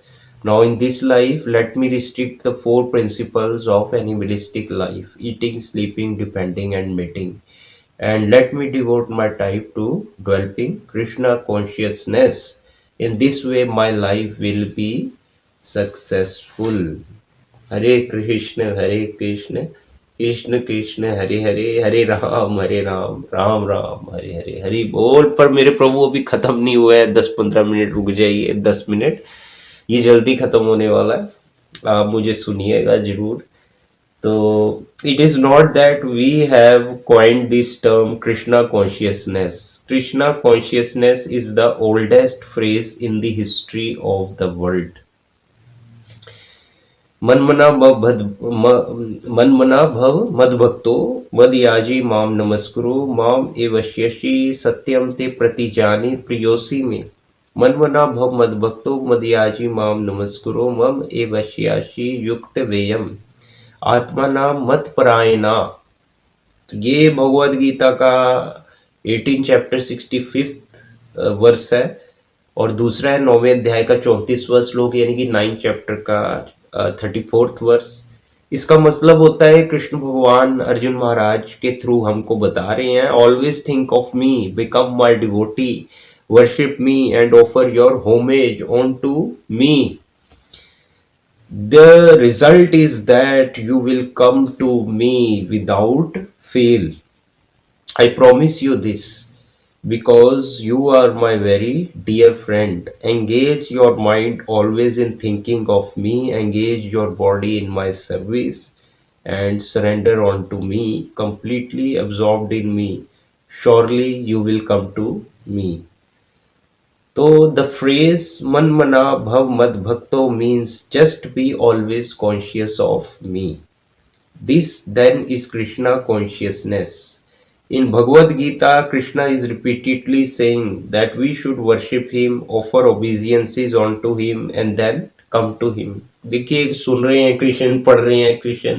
now in this life, let me restrict the 4 principles of animalistic life: eating, sleeping, depending, and mating. And let me devote my time to developing Krishna consciousness. In this way, my life will be successful. Hare Krishna, Krishna Krishna Hare Hare, हरे राम राम राम हरे हरे। हरि बोल। पर मेरे प्रभु अभी खत्म नहीं हुआ है, 10-15 minute रुक जाइए, 10 मिनट, ये जल्दी खत्म होने वाला है। आप मुझे सुनिएगा जरूर। So it is not that we have coined this term Krishna consciousness. Krishna consciousness is the oldest phrase in the history of the world. मनमना मनमना भव मद्भक्तो मदयाजी माम नमस्कुरु माम एवश्यसि सत्यम ते प्रतिजाने प्रियोसी में मनमना भव मद्भक्तो मदयाजी माम नमस्कुरु मम एवश्यासि युक्त वेयम आत्मा मत परायणा। तो ये भगवद गीता का 18 चैप्टर 65 वर्स है और दूसरा है 9वें अध्याय का 34वां श्लोक यानी कि 9 चैप्टर का 34th वर्स। इसका मतलब होता है कृष्ण भगवान अर्जुन महाराज के थ्रू हमको बता रहे हैं, always think of me, become my devotee, worship me and offer your homage on to me. The result is that you will come to me without fail. I promise you this because you are my very dear friend. Engage your mind always in thinking of me, engage your body in my service, and surrender unto me, completely absorbed in me. Surely you will come to me. तो the phrase man mana bhav mad bhakto means just be always conscious of me. This then is Krishna consciousness. In Bhagavad Gita, Krishna is repeatedly saying that we should worship him, offer obeisances unto him and then come to him. देखिए सुन रहे हैं कृष्ण, पढ़ रहे हैं कृष्ण,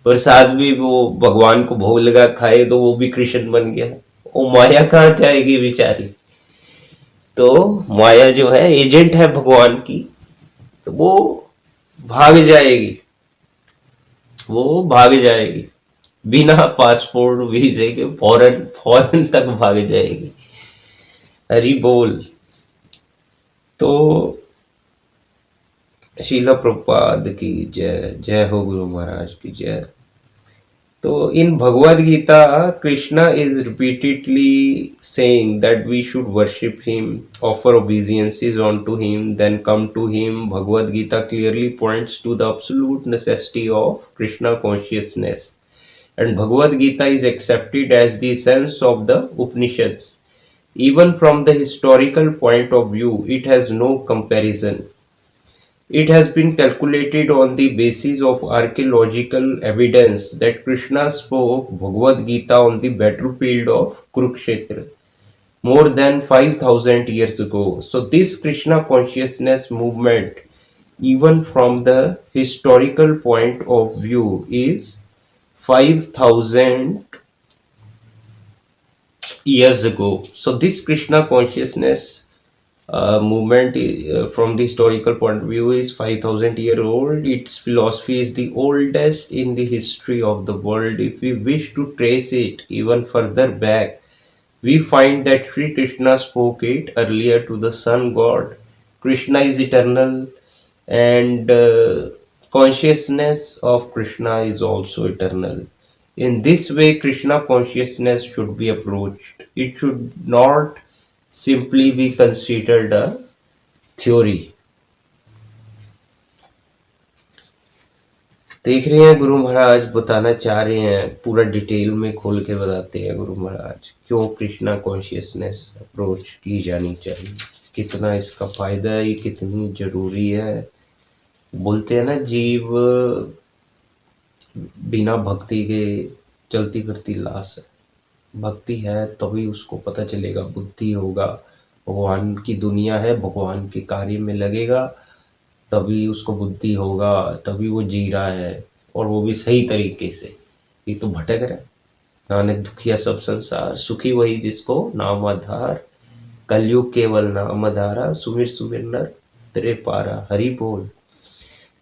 प्रसाद भी वो भगवान को भोग लगा खाए तो वो भी कृष्ण बन गया। वो माया कहाँ जाएगी बेचारी। तो माया जो है एजेंट है भगवान की, तो वो भाग जाएगी, वो भाग जाएगी बिना पासपोर्ट वीजे के, फॉरेन फॉरेन तक भाग जाएगी। हरि बोल। तो शीला प्रभुपाद की जय, जय हो गुरु महाराज की जय। So in Bhagavad Gita, Krishna is repeatedly saying that we should worship him, offer obeisances unto him, then come to him. Bhagavad Gita clearly points to the absolute necessity of Krishna consciousness. And Bhagavad Gita is accepted as the essence of the Upanishads. Even from the historical point of view, it has no comparison. It has been calculated on the basis of archaeological evidence that Krishna spoke Bhagavad Gita on the battlefield of Kurukshetra more than 5,000 years ago. So this Krishna consciousness movement, even from the historical point of view, is 5,000 years ago. So this Krishna consciousness movement from the historical point of view is 5,000 year old. Its philosophy is the oldest in the history of the world. If we wish to trace it even further back, we find that Sri Krishna spoke it earlier to the sun god. Krishna is eternal and consciousness of Krishna is also eternal. In this way, Krishna consciousness should be approached. It should not simply be considered a theory. देख रहे हैं गुरु महाराज बताना चाह रहे हैं, पूरा detail में खोल के बताते हैं गुरु महाराज क्यों कृष्णा कॉन्शियसनेस अप्रोच की जानी चाहिए, कितना इसका फायदा है, ये कितनी जरूरी है। बोलते हैं ना जीव बिना भक्ति के चलती फिरती लाश है, भक्ति है तभी उसको पता चलेगा, बुद्धि होगा, भगवान की दुनिया है, भगवान के कार्य में लगेगा तभी उसको बुद्धि होगा, तभी वो जी रहा है और वो भी सही तरीके से। ये तो भटक रहा है। नानक दुखिया सब संसार, सुखी वही जिसको नाम आधार, कलयुग केवल नाम आधारा, सुमिर सुमिर नर तेरे पारा। हरि बोल।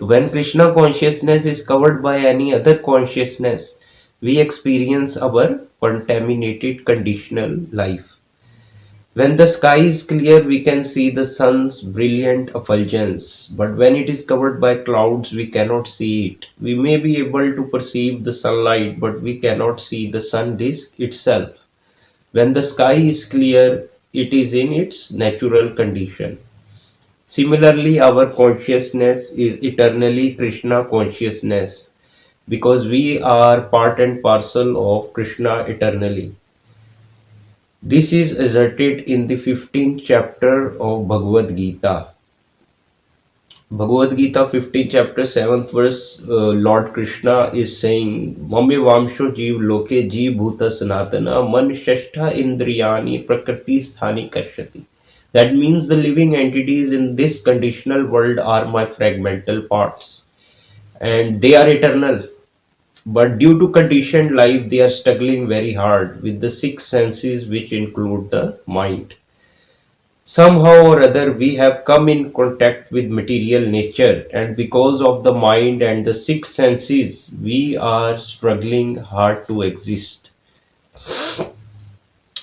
तो when Krishna consciousness is covered by any other consciousness, we experience our contaminated conditional life. When the sky is clear, we can see the sun's brilliant effulgence, but when it is covered by clouds, we cannot see it. We may be able to perceive the sunlight, but we cannot see the sun disk itself. When the sky is clear, it is in its natural condition. Similarly, our consciousness is eternally Krishna consciousness. because we are part and parcel of Krishna eternally. This is asserted in the 15th chapter of Bhagavad Gita. Bhagavad Gita 15th chapter 7th verse, Lord Krishna is saying, Mame Vamsho Jeev Loke Jeev Bhuta Sanatana Man Shashtha Indriyani Prakriti Sthani Kashyati. That means the living entities in this conditional world are my fragmental parts and they are eternal. But due to conditioned life, they are struggling very hard with the six senses, which include the mind. Somehow or other, we have come in contact with material nature, and because of the mind and the six senses, we are struggling hard to exist.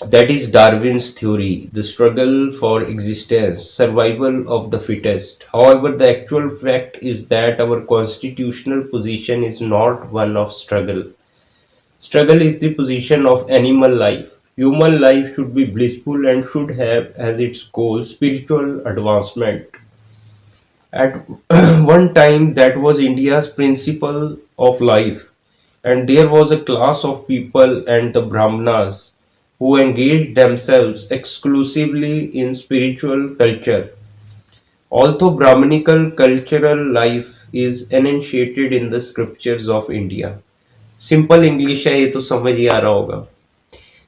That is Darwin's theory, the struggle for existence, survival of the fittest. However, the actual fact is that our constitutional position is not one of struggle. Struggle is the position of animal life. Human life should be blissful and should have as its goal spiritual advancement. At one time, that was India's principle of life, and there was a class of people and the Brahmanas who engaged themselves exclusively in spiritual culture. Although Brahmanical cultural life is enunciated in the scriptures of India. Simple English है, ये तो समझ ही आ रहा होगा.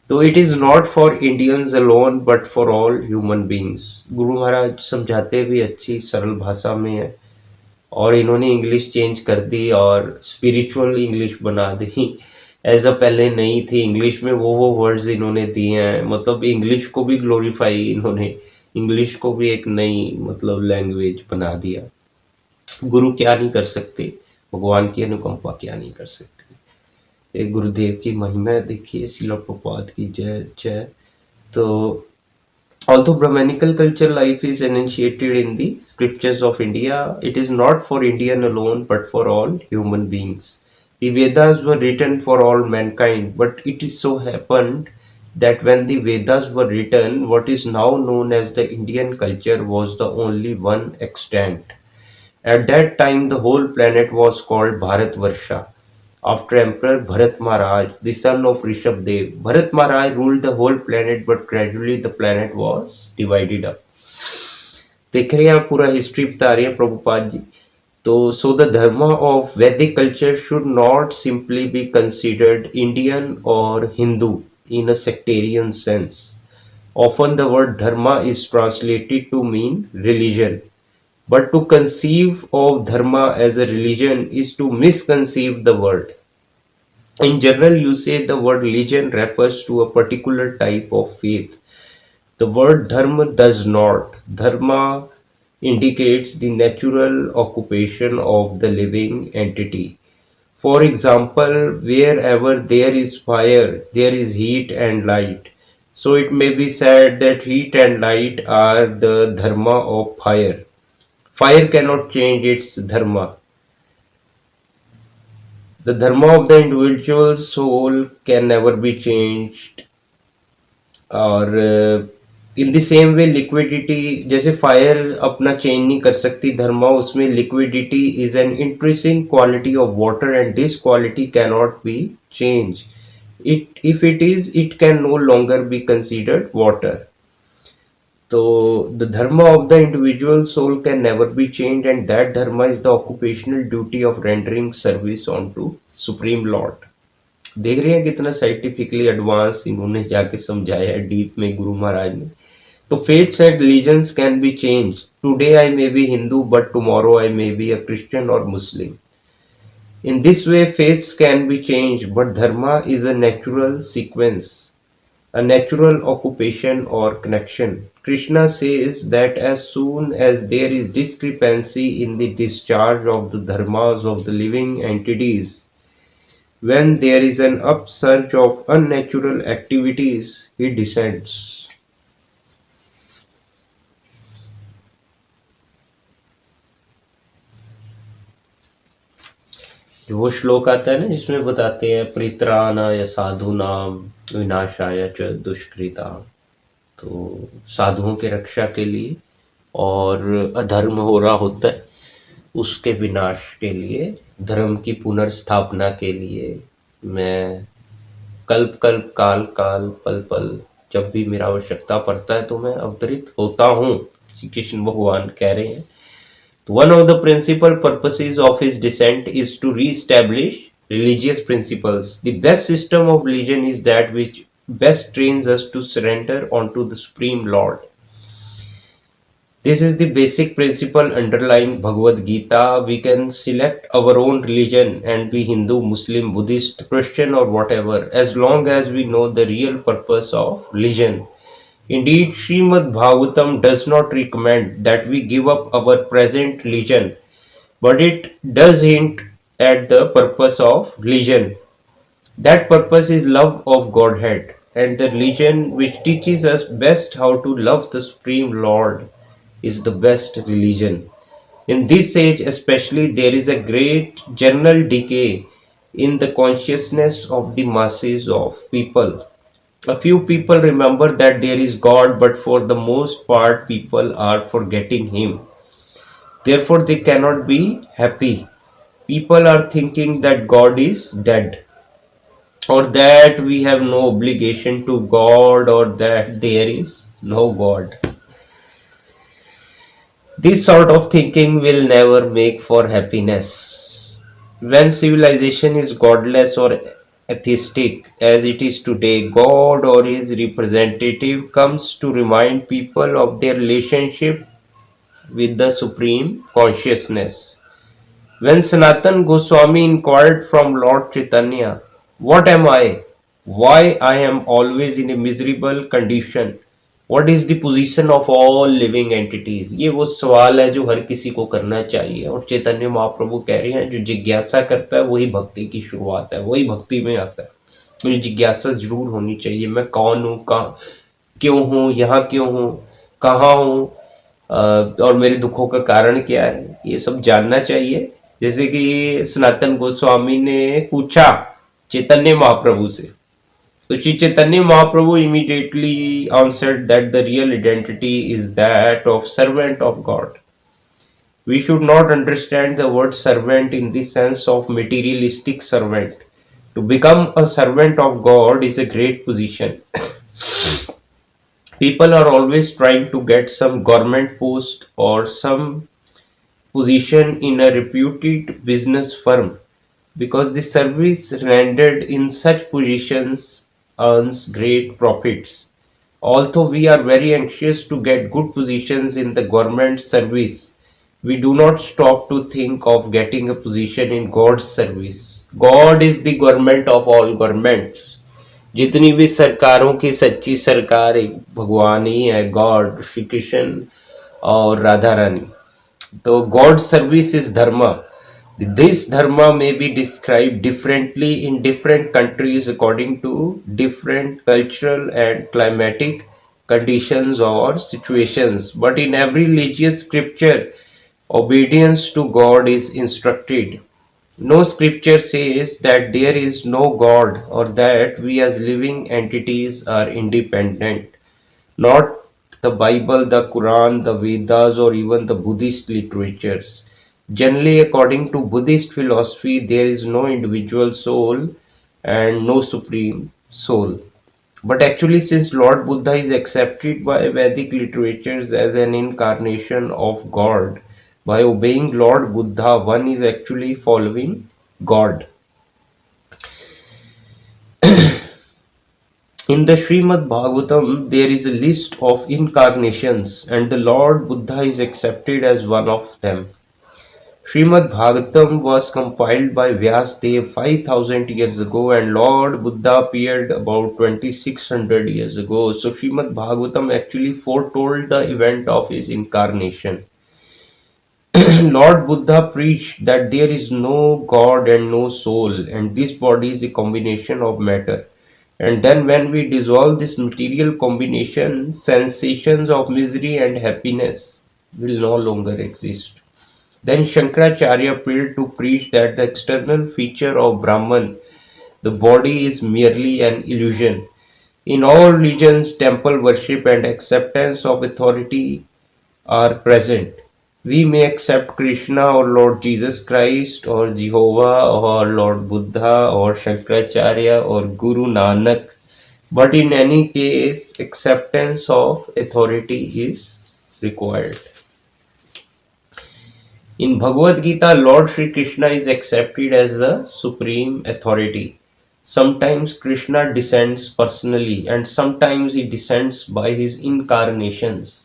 तो it is not for Indians alone but for all human beings. Guru Maharaj समझाते भी अच्छी सरल भाषा में है और इन्होंने इंग्लिश चेंज कर दी और स्पिरिचुअल इंग्लिश बना दी. ऐसा पहले नहीं थी. इंग्लिश में वो वर्ड्स इन्होंने दिए हैं, मतलब इंग्लिश को भी ग्लोरीफाई इन्होंने, इंग्लिश को भी एक नई मतलब लैंग्वेज बना दिया. गुरु क्या नहीं कर सकते, भगवान की अनुकंपा क्या नहीं कर सकते. एक गुरुदेव की महिमा देखिए, शिला प्रपात की जय जय. तो although Brahmanical culture life is enunciated in the scriptures of India, it is not for Indian alone but for all human beings. The Vedas were written for all mankind, but it is so happened that when the Vedas were written, what is now known as the Indian culture was the only one extant. At that time, the whole planet was called Bharatvarsha, after Emperor Bharat Maharaj, the son of Rishabdev. Bharat Maharaj ruled the whole planet, but gradually the planet was divided up. देख रहे हैं आप, पूरा history बता रहे हैं प्रभुपाद जी. तो so the dharma of Vedic culture should not simply be considered Indian or Hindu in a sectarian sense. Often the word dharma is translated to mean religion. But to conceive of dharma as a religion is to misconceive the word. In general, you say the word religion refers to a particular type of faith. The word dharma does not. Dharma indicates the natural occupation of the living entity. For example, wherever there is fire, there is heat and light. So it may be said that heat and light are the dharma of fire. Fire cannot change its dharma. The dharma of the individual soul can never be changed. और in the same way liquidity, जैसे fire अपना change नहीं कर सकती धर्मा, उसमें liquidity is an intrinsic quality of water and this quality can not be change. It if it is, it can no longer be considered water. So the dharma of the individual soul can never be changed, and that dharma is the occupational duty of rendering service unto Supreme Lord. देख रहे हैं कितना scientifically advance इन्होंने जाके समझाया है deep में गुरु महाराज ने. तो fate said religions can be change. Today I may be Hindu but tomorrow I may be a Christian or Muslim. In this way faiths can be changed, but dharma is a natural sequence, a natural occupation or connection. Krishna says that as soon as there is discrepancy in the discharge of the dharmas of the living entities, when there is an upsurge of unnatural activities, he descends. वो श्लोक आता है ना जिसमें बताते हैं परित्राणाय साधूनाम विनाशाय च दुष्कृता. तो साधुओं के रक्षा के लिए और अधर्म हो रहा होता है उसके विनाश के लिए धर्म की पुनर्स्थापना के लिए मैं कल्प कल्प काल काल पल पल जब भी मेरा आवश्यकता पड़ता है तो मैं अवतरित होता हूँ, श्री कृष्ण भगवान कह रहे हैं। One of the principal purposes of his descent is to re-establish religious principles. The best system of religion is that which best trains us to surrender unto the Supreme Lord. This is the basic principle underlying Bhagavad Gita. We can select our own religion and be Hindu, Muslim, Buddhist, Christian, or whatever, as long as we know the real purpose of religion. Indeed, Srimad Bhagavatam does not recommend that we give up our present religion, but it does hint at the purpose of religion. That purpose is love of Godhead, and the religion which teaches us best how to love the Supreme Lord is the best religion. In this age, especially, there is a great general decay in the consciousness of the masses of people. A few people remember that there is God, but for the most part, people are forgetting Him. Therefore, they cannot be happy. People are thinking that God is dead, or that we have no obligation to God, or that there is no God. This sort of thinking will never make for happiness. When civilization is godless or atheistic, as it is today, God or his representative comes to remind people of their relationship with the Supreme Consciousness. When Sanatan Goswami inquired from Lord Chaitanya, "What am I? Why I am always in a miserable condition? What is the position of all living entities?" ये वो सवाल है जो हर किसी को करना चाहिए, और चैतन्य महाप्रभु कह रहे हैं जो जिज्ञासा करता है वही भक्ति की शुरुआत है, वही भक्ति में आता है। मुझे जिज्ञासा जरूर होनी चाहिए, मैं कौन हूँ, कहाँ क्यों हूँ, यहाँ क्यों हूँ, कहाँ हूँ, और मेरे दुखों का कारण क्या है, ये सब जानना चाहिए। जैसे कि सनातन गोस्वामी ने पूछा चैतन्य महाप्रभु से, तो Sri Chaitanya Mahaprabhu immediately answered that the real identity is that of servant of God. We should not understand the word servant in the sense of materialistic servant. To become a servant of God is a great position. People are always trying to get some government post or some position in a reputed business firm, because the service rendered in such positions earns great profits. Although we are very anxious to get good positions in the government service, we do not stop to think of getting a position in God's service. God is the government of all governments. जितनी भी सरकारों की सच्ची सरकार एक भगवान ही है, God, Shri Krishna और राधा रानी। तो गॉड सर्विस इज धर्म. This dharma may be described differently in different countries according to different cultural and climatic conditions or situations. But in every religious scripture, obedience to God is instructed. No scripture says that there is no God or that we as living entities are independent. Not the Bible, the Quran, the Vedas, or even the Buddhist literatures. Generally, according to Buddhist philosophy, there is no individual soul and no supreme soul. But actually, since Lord Buddha is accepted by Vedic literatures as an incarnation of God, by obeying Lord Buddha, one is actually following God. In the Srimad Bhagavatam, there is a list of incarnations, and the Lord Buddha is accepted as one of them. Srimad Bhagavatam was compiled by Vyasadeva 5000 years ago, and Lord Buddha appeared about 2600 years ago. So Srimad Bhagavatam actually foretold the event of his incarnation. Lord Buddha preached that there is no God and no soul, and this body is a combination of matter. And then when we dissolve this material combination, sensations of misery and happiness will no longer exist. Then Shankaracharya appeared to preach that the external feature of Brahman, the body, is merely an illusion. In all religions, temple worship and acceptance of authority are present. We may accept Krishna or Lord Jesus Christ or Jehovah or Lord Buddha or Shankaracharya or Guru Nanak, but in any case, acceptance of authority is required. In Bhagavad Gita, Lord Sri Krishna is accepted as the supreme authority. Sometimes Krishna descends personally, and sometimes he descends by his incarnations.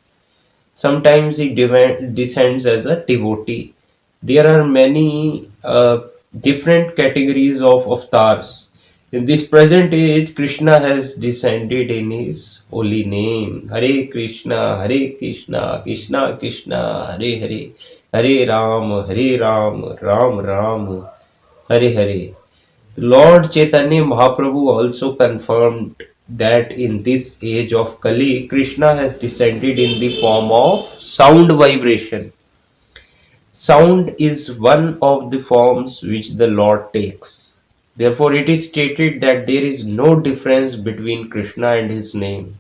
Sometimes he descends as a devotee. There are many different categories of avatars. In this present age, Krishna has descended in his holy name. Hare Krishna, Krishna Krishna, Hare Hare, Hare Ram, Ram Ram, Hare Hare. Lord Chaitanya Mahaprabhu also confirmed that in this age of Kali, Krishna has descended in the form of sound vibration. Sound is one of the forms which the Lord takes. Therefore, it is stated that there is no difference between Krishna and his name.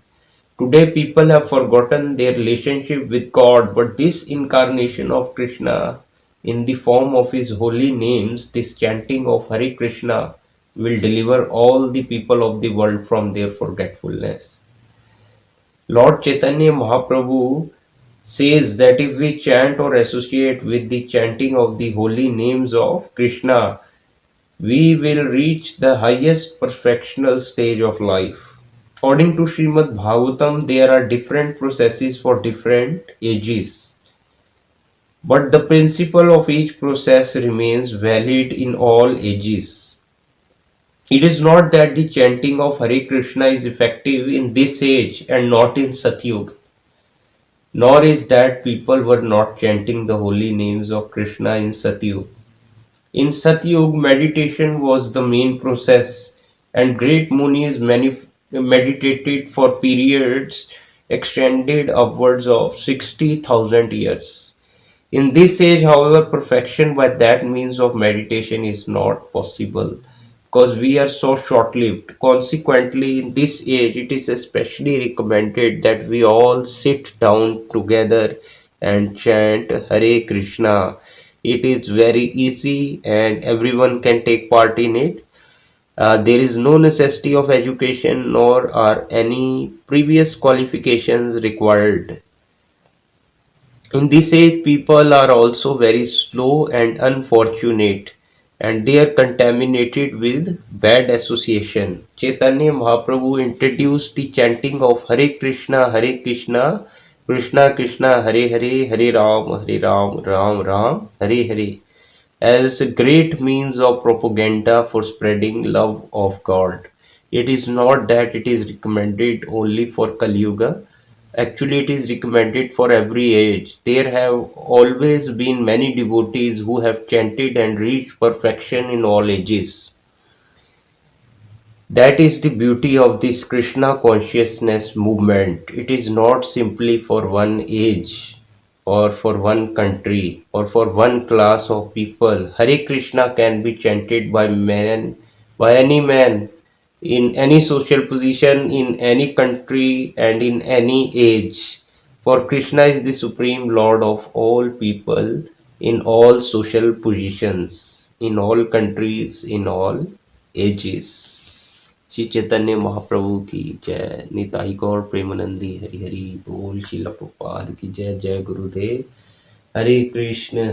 Today, people have forgotten their relationship with God, but this incarnation of Krishna in the form of his holy names, this chanting of Hare Krishna, will deliver all the people of the world from their forgetfulness. Lord Chaitanya Mahaprabhu says that if we chant or associate with the chanting of the holy names of Krishna, we will reach the highest perfectional stage of life. According to Srimad Bhagavatam, there are different processes for different ages. But the principle of each process remains valid in all ages. It is not that the chanting of Hare Krishna is effective in this age and not in Satyug, nor is that people were not chanting the holy names of Krishna in Satyug. In Satyug, meditation was the main process, and great munis meditated for periods extended upwards of 60,000 years. In this age, however, perfection by that means of meditation is not possible because we are so short lived. Consequently, in this age, it is especially recommended that we all sit down together and chant Hare Krishna. It is very easy and everyone can take part in it. There is no necessity of education nor are any previous qualifications required. In this age, people are also very slow and unfortunate, and they are contaminated with bad association. Chaitanya Mahaprabhu introduced the chanting of Hare Krishna, Krishna Krishna, Hare Hare, Hare Ram, Ram Ram, Hare Hare, as a great means of propaganda for spreading love of God. It is not that it is recommended only for Kali Yuga. Actually, it is recommended for every age. There have always been many devotees who have chanted and reached perfection in all ages. That is the beauty of this Krishna consciousness movement. It is not simply for one age or for one country or for one class of people. Hare Krishna can be chanted by any man, in any social position, in any country, and in any age. For Krishna is the supreme Lord of all people, in all social positions, in all countries, in all ages. Shri Chaitanya Mahaprabhu की जय। निताई गौर प्रेमानंदी हरि हरि बोल। श्रील प्रभुपाद की जय। जय गुरुदेव। हरे कृष्ण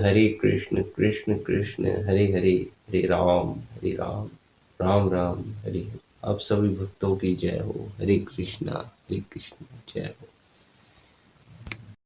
कृष्ण कृष्ण हरे हरे, हरे राम राम राम हरे हरे। आप सभी भक्तों की जय हो। हरे कृष्णा जय हो।